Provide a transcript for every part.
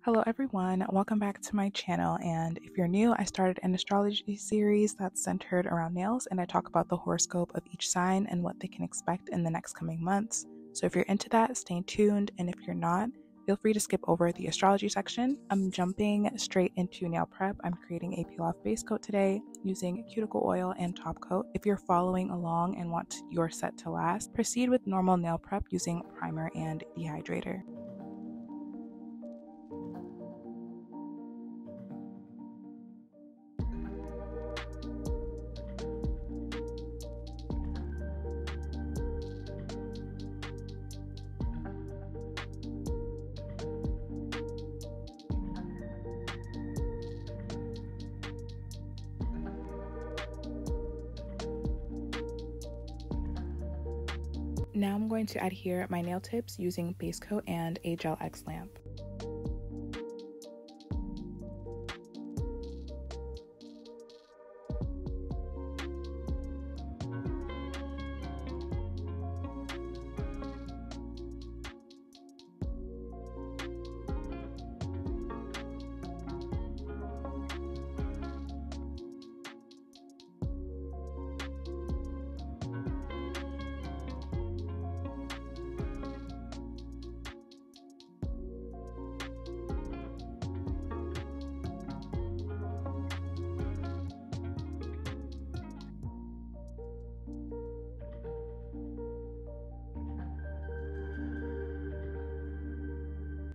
Hello everyone, welcome back to my channel, and if you're new, I started an astrology series that's centered around nails, and I talk about the horoscope of each sign and what they can expect in the next coming months. So if you're into that, stay tuned, and if you're not, feel free to skip over the astrology section. I'm jumping straight into nail prep. I'm creating a peel-off base coat today using cuticle oil and top coat. If you're following along and want your set to last, proceed with normal nail prep using primer and dehydrator. Now I'm going to adhere my nail tips using base coat and a gel X lamp.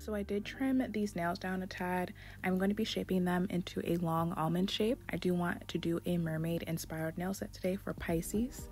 So I did trim these nails down a tad. I'm going to be shaping them into a long almond shape. I do want to do a mermaid inspired nail set today for Pisces.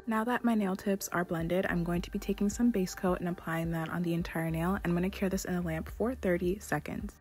Now that my nail tips are blended, I'm going to be taking some base coat and applying that on the entire nail. I'm going to cure this in a lamp for 30 seconds.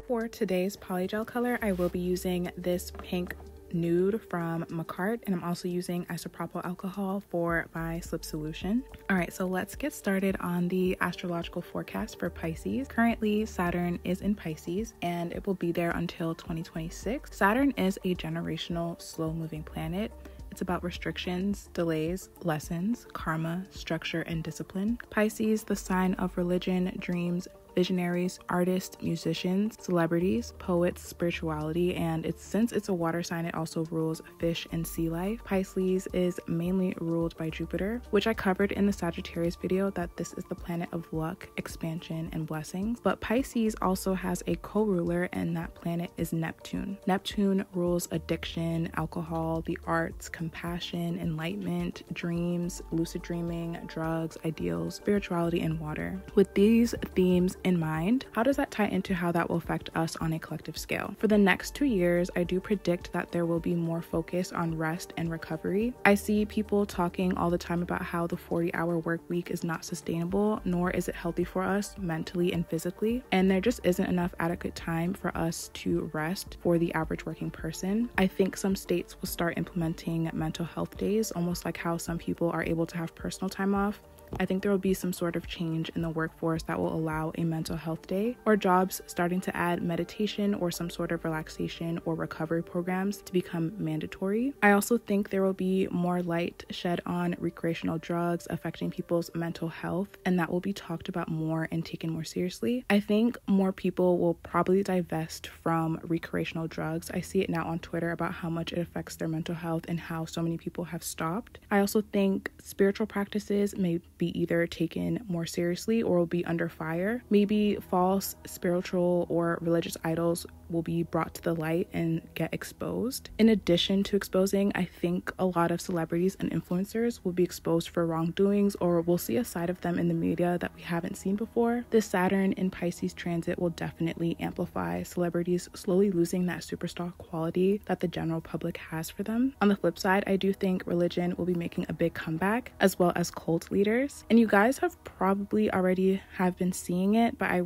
For today's polygel color, I will be using this pink nude from Macart, and I'm also using isopropyl alcohol for my slip solution. All right, so let's get started on the astrological forecast for Pisces. Currently, Saturn is in Pisces and it will be there until 2026. Saturn is a generational, slow-moving planet. It's about restrictions, delays, lessons, karma, structure, and discipline. Pisces, the sign of religion, dreams, visionaries, artists, musicians, celebrities, poets, spirituality, and since it's a water sign, it also rules fish and sea life. Pisces is mainly ruled by Jupiter, which I covered in the Sagittarius video that this is the planet of luck, expansion, and blessings. But Pisces also has a co-ruler, and that planet is Neptune. Neptune rules addiction, alcohol, the arts, compassion, enlightenment, dreams, lucid dreaming, drugs, ideals, spirituality, and water. With these themes in mind, how does that tie into how that will affect us on a collective scale? For the next 2 years, I do predict that there will be more focus on rest and recovery. I see people talking all the time about how the 40-hour work week is not sustainable, nor is it healthy for us mentally and physically, and there just isn't enough adequate time for us to rest for the average working person. I think some states will start implementing mental health days, almost like how some people are able to have personal time off. I think there will be some sort of change in the workforce that will allow a mental health day, or jobs starting to add meditation or some sort of relaxation or recovery programs to become mandatory. I also think there will be more light shed on recreational drugs affecting people's mental health, and that will be talked about more and taken more seriously. I think more people will probably divest from recreational drugs. I see it now on Twitter about how much it affects their mental health and how so many people have stopped. I also think spiritual practices may be either taken more seriously or will be under fire. Maybe false spiritual or religious idols will be brought to the light and get exposed. In addition to exposing, I think a lot of celebrities and influencers will be exposed for wrongdoings, or we'll see a side of them in the media that we haven't seen before. This Saturn in Pisces transit will definitely amplify celebrities slowly losing that superstar quality that the general public has for them. On the flip side, I do think religion will be making a big comeback, as well as cult leaders. And you guys have probably already have been seeing it, but I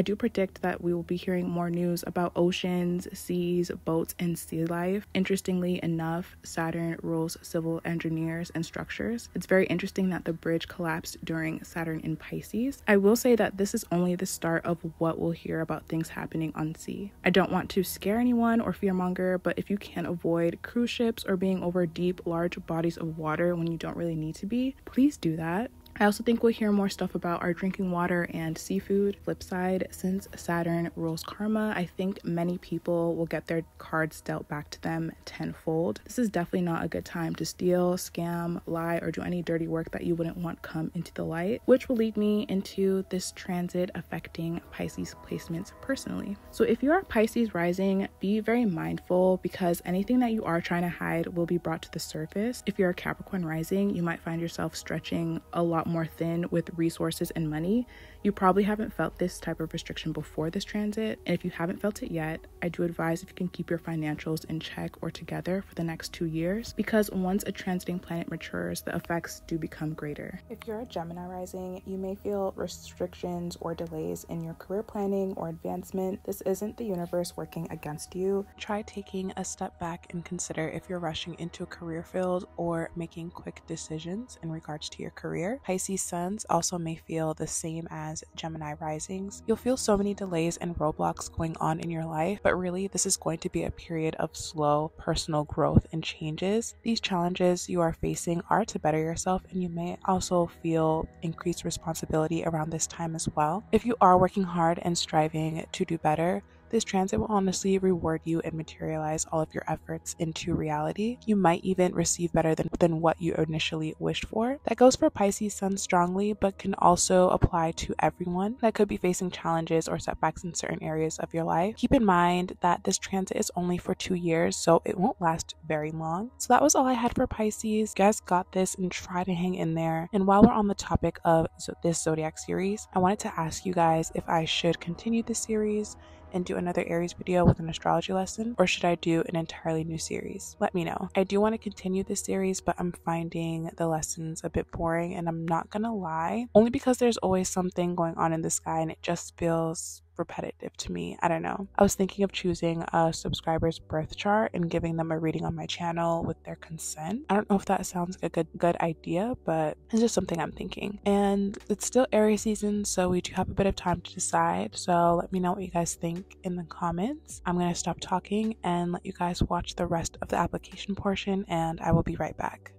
do predict that we will be hearing more news about oceans, seas, boats, and sea life. Interestingly enough, Saturn rules civil engineers and structures. It's very interesting that the bridge collapsed during Saturn in Pisces. I will say that this is only the start of what we'll hear about things happening on sea. I don't want to scare anyone or fearmonger, but if you can't avoid cruise ships or being over deep, large bodies of water when you don't really need to be, please do that. I also think we'll hear more stuff about our drinking water and seafood. Flip side, since Saturn rules karma, I think many people will get their cards dealt back to them tenfold. This is definitely not a good time to steal, scam, lie, or do any dirty work that you wouldn't want come into the light, which will lead me into this transit affecting Pisces placements personally. So if you are Pisces rising, be very mindful, because anything that you are trying to hide will be brought to the surface. If you're a Capricorn rising, you might find yourself stretching a lot more thin with resources and money. You probably haven't felt this type of restriction before this transit, and if you haven't felt it yet, I do advise if you can keep your financials in check or together for the next 2 years, because once a transiting planet matures, the effects do become greater. If you're a Gemini rising, you may feel restrictions or delays in your career planning or advancement. This isn't the universe working against you. Try taking a step back and consider if you're rushing into a career field or making quick decisions in regards to your career. Pisces suns also may feel the same as Gemini risings. You'll feel so many delays and roadblocks going on in your life, but really this is going to be a period of slow personal growth and changes. These challenges you are facing are to better yourself, and you may also feel increased responsibility around this time as well. If you are working hard and striving to do better, this transit will honestly reward you and materialize all of your efforts into reality. You might even receive better than what you initially wished for. That goes for Pisces sun strongly, but can also apply to everyone that could be facing challenges or setbacks in certain areas of your life. Keep in mind that this transit is only for 2 years, so it won't last very long. So that was all I had for Pisces. You guys got this, and try to hang in there. And while we're on the topic of this Zodiac series, I wanted to ask you guys if I should continue this series and do another Aries video with an astrology lesson, or should I do an entirely new series? Let me know. I do want to continue this series, but I'm finding the lessons a bit boring, and I'm not gonna lie, only because there's always something going on in the sky and it just feels repetitive to me. I don't know. I was thinking of choosing a subscriber's birth chart and giving them a reading on my channel with their consent. I don't know if that sounds like a good idea, but it's just something I'm thinking. And it's still Aries season, so we do have a bit of time to decide. So let me know what you guys think in the comments. I'm going to stop talking and let you guys watch the rest of the application portion, and I will be right back.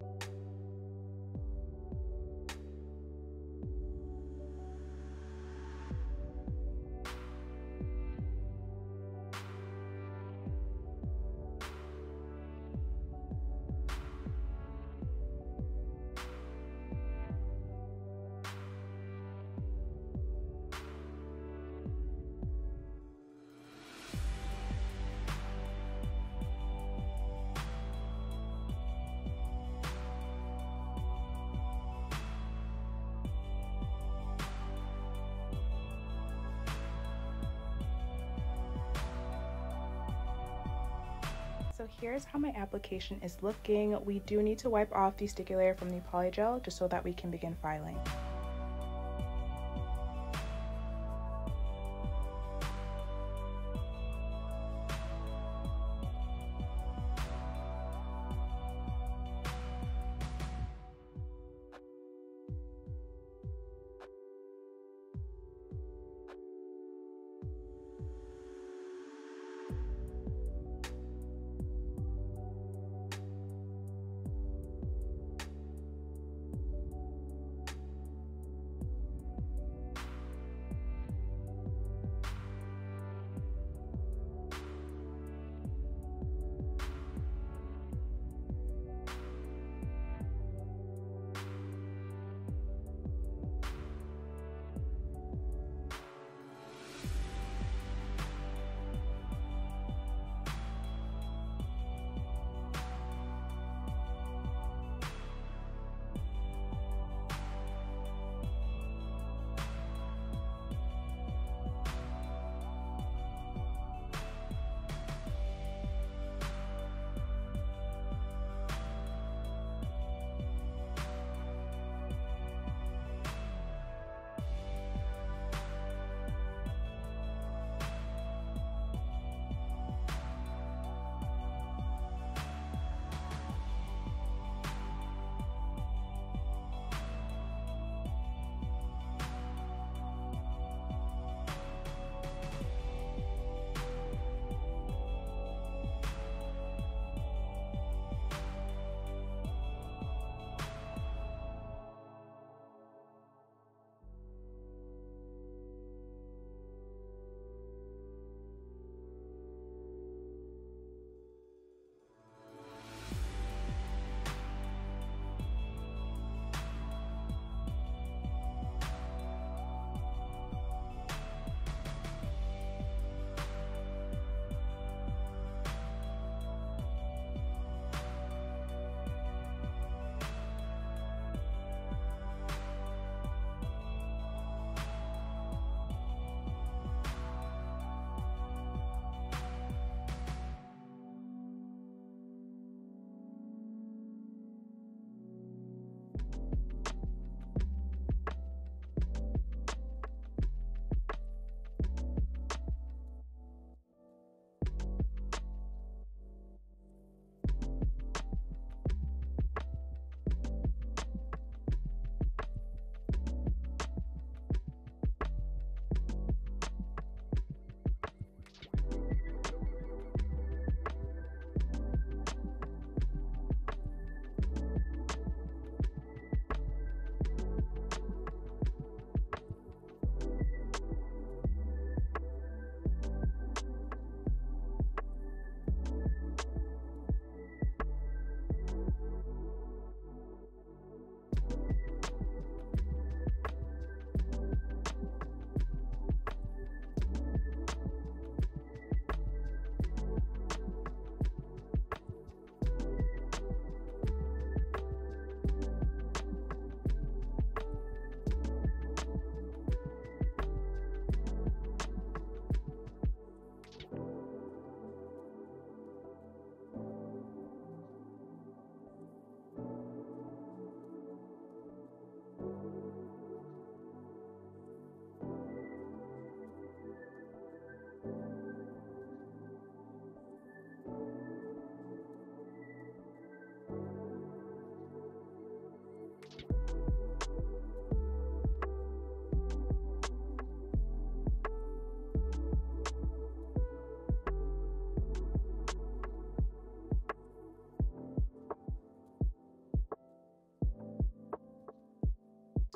So here's how my application is looking. We do need to wipe off the sticky layer from the Polygel just so that we can begin filing.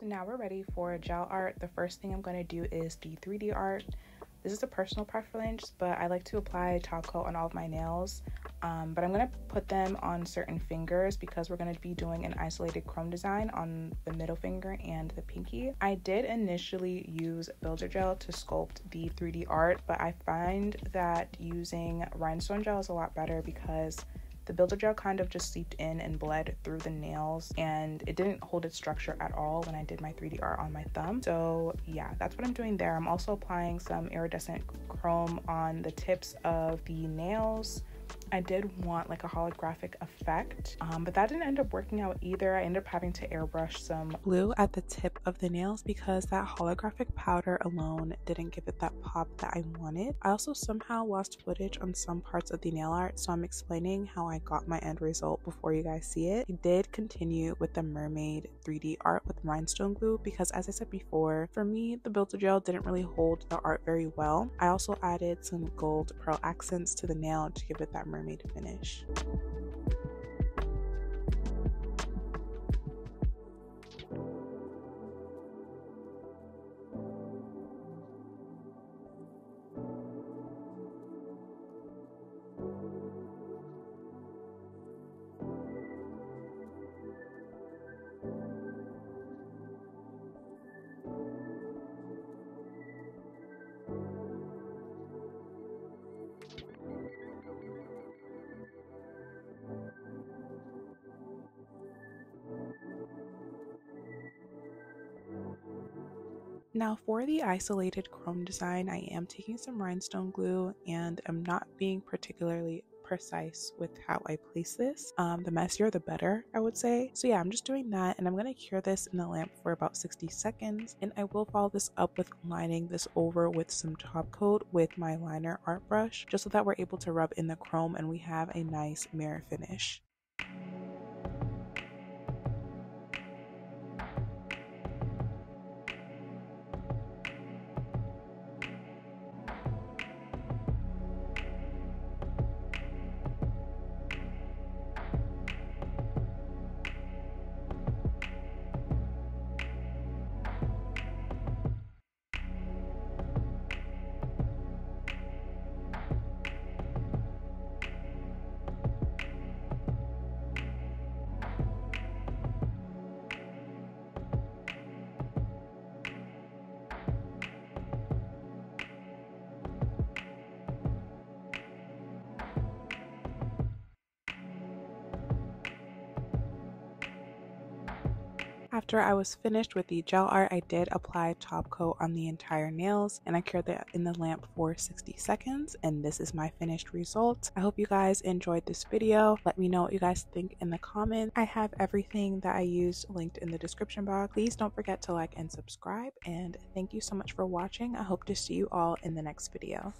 So now we're ready for gel art. The first thing I'm going to do is the 3D art. This is a personal preference, but I like to apply top coat on all of my nails. But I'm going to put them on certain fingers because we're going to be doing an isolated chrome design on the middle finger and the pinky. I did initially use builder gel to sculpt the 3D art, but I find that using rhinestone gel is a lot better because the builder gel kind of just seeped in and bled through the nails, and it didn't hold its structure at all when I did my 3D art on my thumb. So yeah, that's what I'm doing there. I'm also applying some iridescent chrome on the tips of the nails. I did want like a holographic effect, but that didn't end up working out either. I ended up having to airbrush some blue at the tip of the nails because that holographic powder alone didn't give it that pop that I wanted. I also somehow lost footage on some parts of the nail art, so I'm explaining how I got my end result before you guys see it. I did continue with the Mermaid 3D art with rhinestone glue because, as I said before, for me the builder gel didn't really hold the art very well. I also added some gold pearl accents to the nail to give it that mermaid finish. Now for the isolated chrome design, I am taking some rhinestone glue and I'm not being particularly precise with how I place this. The messier the better, I would say. So yeah, I'm just doing that, and I'm going to cure this in the lamp for about 60 seconds, and I will follow this up with lining this over with some top coat with my liner art brush, just so that we're able to rub in the chrome and we have a nice mirror finish. After I was finished with the gel art, I did apply top coat on the entire nails, and I cured that in the lamp for 60 seconds, and this is my finished result. I hope you guys enjoyed this video. Let me know what you guys think in the comments. I have everything that I used linked in the description box. Please don't forget to like and subscribe, and thank you so much for watching. I hope to see you all in the next video.